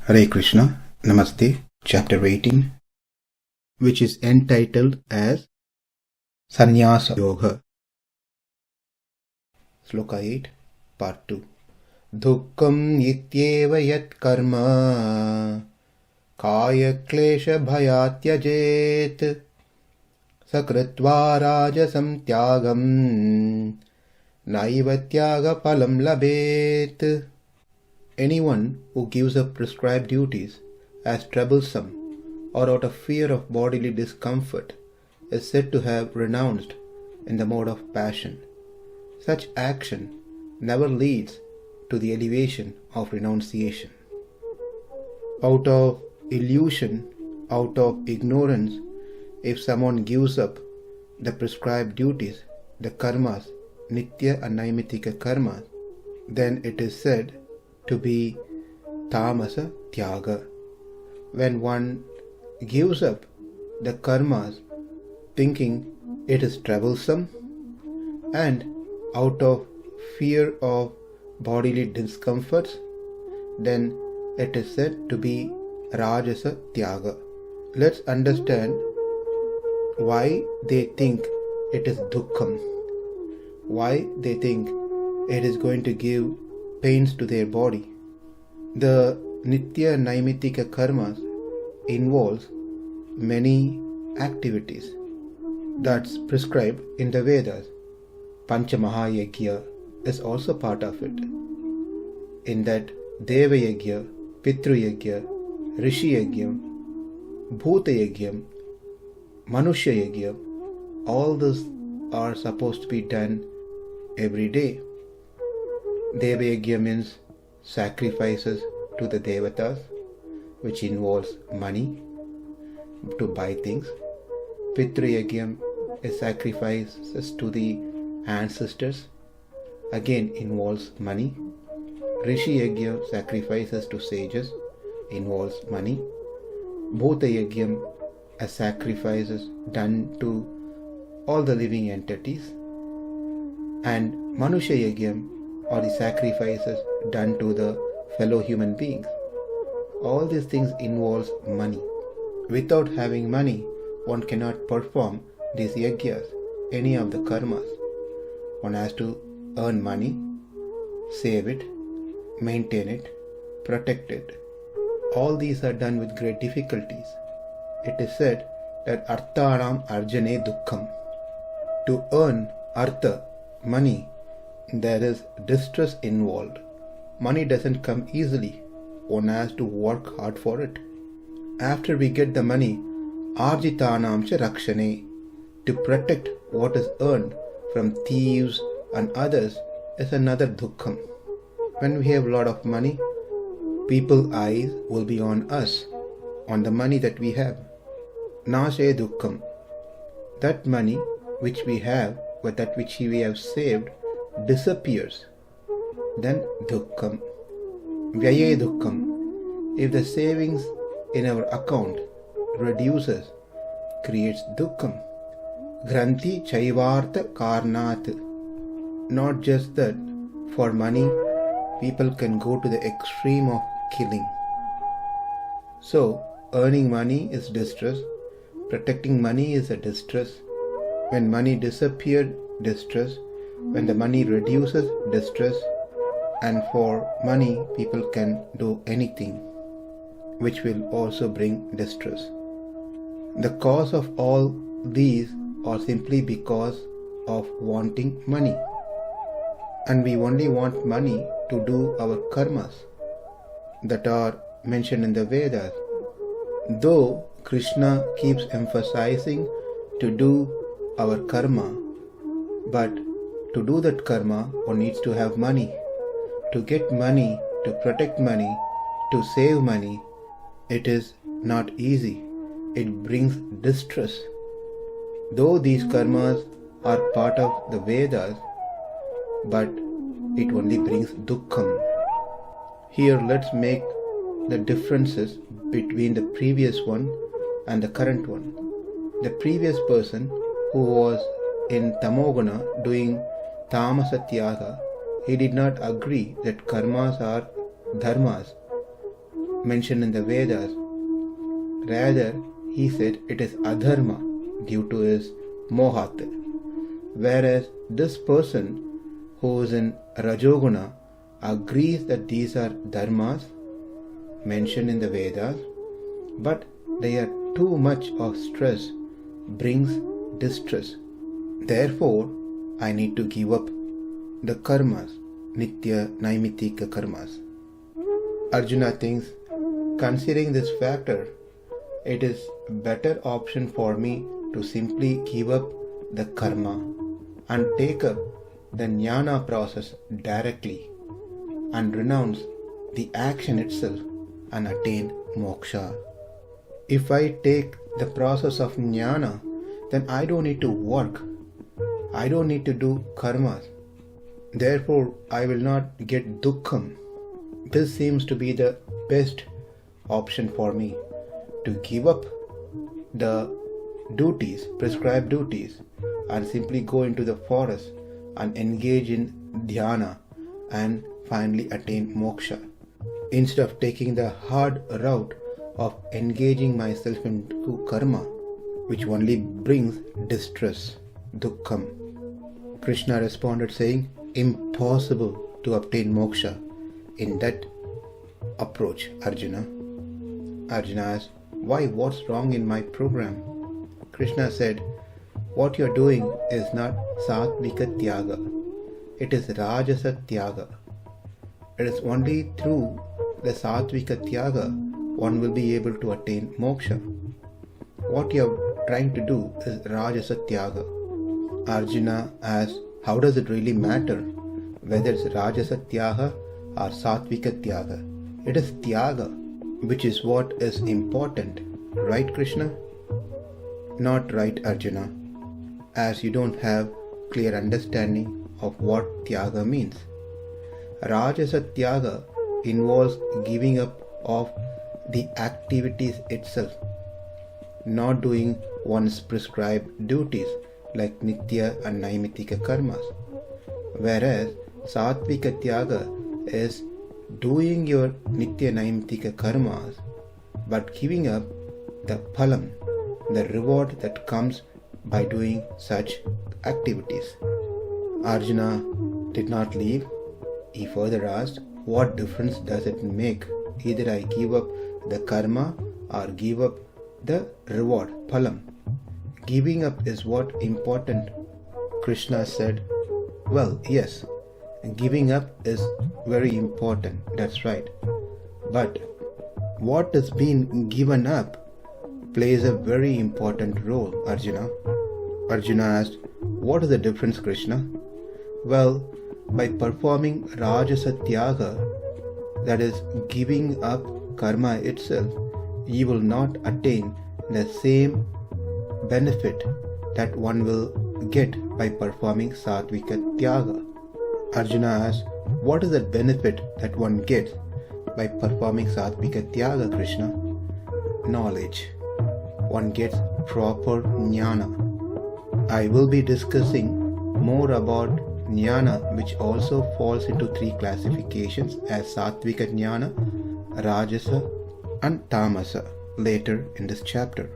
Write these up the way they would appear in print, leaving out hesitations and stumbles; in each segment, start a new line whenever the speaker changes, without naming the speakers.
Hare Krishna, Namaste, Chapter 18, which is entitled as Sannyasa Yoga. Sloka 8, Part 2. Duḥkham ityeva yat karma kāya-kleśa-bhayāt tyajet kṛtvā rājasaṁ tyāgaṁ naiva tyāga-phalaṁ labhet. Anyone who gives up prescribed duties as troublesome or out of fear of bodily discomfort is said to have renounced in the mode of passion. Such action never leads to the elevation of renunciation. Out of illusion, out of ignorance, if someone gives up the prescribed duties, the karmas, nitya and naimittika karmas, then it is said to be tamasa tyaga. When one gives up the karmas thinking it is troublesome and out of fear of bodily discomforts, then it is said to be rājasaṁ tyaga. Let's understand why they think it is duḥkham, why they think it is going to give pains to their body. The nitya naimittika karmas involves many activities that's prescribed in the Vedas. Panchamahayagya is also part of it. In that Devayagya, Pitruyagya, Rishiyagyam, Bhutayagyam, Manushayagyam, all these are supposed to be done every day. Devayagya means sacrifices to the devatas, which involves money to buy things. Pitruyagya is sacrifices to the ancestors, again involves money. Rishiyagya, sacrifices to sages, involves money. Bhutayagyam, as sacrifices done to all the living entities. And Manushayagyam are the sacrifices done to the fellow human beings. All these things involves money. Without having money, one cannot perform these yagyas, any of the karmas. One has to earn money, save it, maintain it, protect it. All these are done with great difficulties. It is said that arthanam arjane duḥkham. To earn artha, money, there is distress involved. Money doesn't come easily. One has to work hard for it. After we get the money, arjitanam cha rakshane, to protect what is earned from thieves and others, is another duḥkham. When we have a lot of money, people's eyes will be on us, on the money that we have. Nashe duḥkham. That money which we have, but that which we have saved, disappears, then duḥkham. Vyaye duḥkham. If the savings in our account reduces, creates duḥkham. Granthi chaivartha karnat. Not just that, for money, people can go to the extreme of killing. So, earning money is distress, protecting money is a distress. When money disappeared, distress. When the money reduces, distress. And for money, people can do anything, which will also bring distress. The cause of all these are simply because of wanting money. And we only want money to do our karmas that are mentioned in the Vedas. Though Krishna keeps emphasizing to do our karma, but to do that karma, one needs to have money. To get money, to protect money, to save money, it is not easy. It brings distress. Though these karmas are part of the Vedas, but it only brings duḥkham. Here let's make the differences between the previous one and the current one. The previous person who was in tamoguna doing tamasa tyaga, he did not agree that karmas are dharmas, mentioned in the Vedas. Rather, he said it is adharma due to his mohat. Whereas this person who is in Rajoguna agrees that these are dharmas mentioned in the Vedas, but they are too much of stress brings distress. Therefore, I need to give up the karmas, nitya naimitika karmas. Arjuna thinks, considering this factor, it is a better option for me to simply give up the karma and take up the jnana process directly and renounce the action itself and attain moksha. If I take the process of jnana, then I don't need to work. I don't need to do karmas. Therefore, I will not get duḥkham. This seems to be the best option for me, to give up the duties, prescribed duties, and simply go into the forest and engage in dhyana and finally attain moksha, instead of taking the hard route of engaging myself into karma, which only brings distress, duḥkham. Krishna responded saying, impossible to obtain moksha in that approach, Arjuna. Arjuna asked, why, what's wrong in my program? Krishna said, what you're doing is not sattvika tyaga, it is rājasa tyaga. It is only through the sattvika tyaga one will be able to attain moksha. What you're trying to do is rājasa tyaga. Arjuna asked, how does it really matter whether it's rājasa tyaga or sattvika tyaga? It is tyaga which is what is important, right Krishna? Not right, Arjuna, as you don't have clear understanding of what tyaga means. Rājasa tyaga involves giving up of the activities itself, not doing one's prescribed duties like nitya and naimitika karmas. Whereas sattvika tyaga is doing your nitya naimitika karmas but giving up the phalam, the reward that comes by doing such activities. Arjuna did not leave. He further asked, what difference does it make? Either I give up the karma or give up the reward, phalam. Giving up is what important. Krishna said, well, yes, giving up is very important, that's right. But what is being given up plays a very important role, Arjuna. Arjuna asked, what is the difference, Krishna? Well, by performing rājasa tyaga, that is giving up karma itself, you will not attain the same benefit that one will get by performing sattvika tyaga. Arjuna asked, what is the benefit that one gets by performing sattvika tyaga, Krishna? Knowledge. One gets proper jnana. I will be discussing more about jnana, which also falls into three classifications as sattvika jnana, rājasa and tamasa later in this chapter.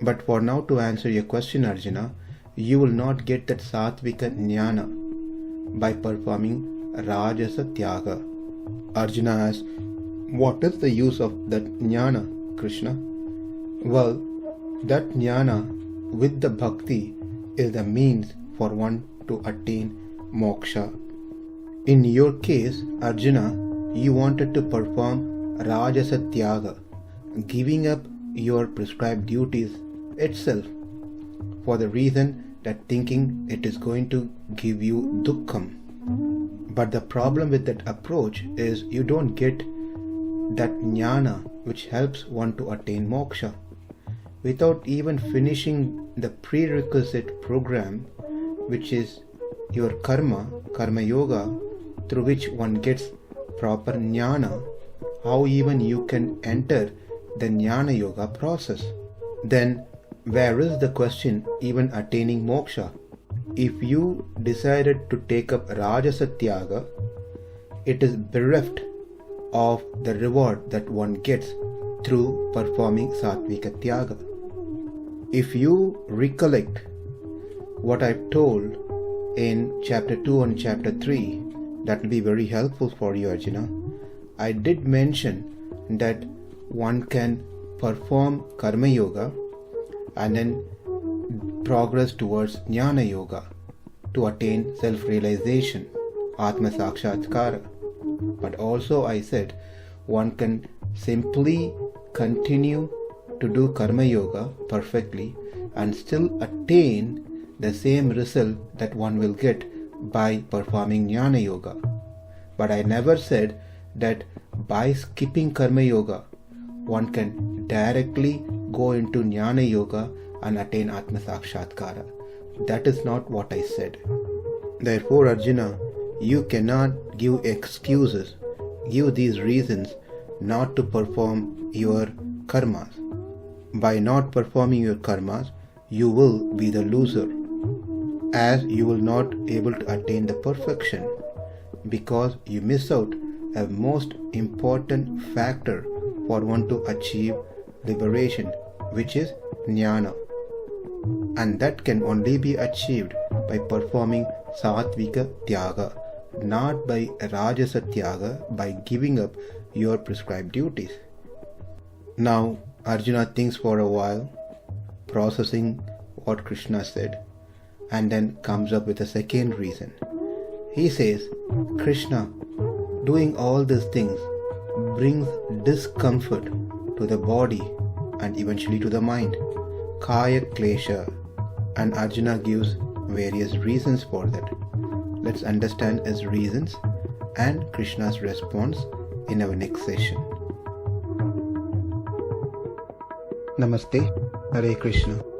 But for now, to answer your question, Arjuna, you will not get that sattvika jnana by performing rājasa tyaga. Arjuna asked, what is the use of that jnana, Krishna? Well, that jnana with the bhakti is the means for one to attain moksha. In your case, Arjuna, you wanted to perform rājasa tyaga, giving up your prescribed duties itself, for the reason that thinking it is going to give you duḥkham. But the problem with that approach is you don't get that jnana which helps one to attain moksha. Without even finishing the prerequisite program, which is your karma yoga, through which one gets proper jnana, how even you can enter the jnana yoga process? Then where is the question even attaining moksha? If you decided to take up rājasa tyaga, it is bereft of the reward that one gets through performing Sattvika Tyaga. If you recollect what I've told in chapter 2 and chapter 3, that will be very helpful for you, Arjuna. I did mention that one can perform Karma Yoga and then progress towards Jnana Yoga to attain self-realization, Atma Sakshatkara. But also I said one can simply continue to do Karma Yoga perfectly and still attain the same result that one will get by performing Jnana Yoga. But I never said that by skipping Karma Yoga one can directly go into Jnana Yoga and attain Atma Sakshatkara. That is not what I said. Therefore, Arjuna, you cannot give excuses, give these reasons not to perform your karmas. By not performing your karmas, you will be the loser, as you will not able to attain the perfection, because you miss out a most important factor for one to achieve liberation, which is jnana. And that can only be achieved by performing Sattvika Tyaga, not by Rajasa Tyaga, by giving up your prescribed duties. Now Arjuna thinks for a while, processing what Krishna said, and then comes up with a second reason. He says, Krishna, doing all these things brings discomfort to the body and eventually to the mind. Kāya-kleśa, and Arjuna gives various reasons for that. Let's understand his reasons and Krishna's response in our next session. Namaste, Hare Krishna.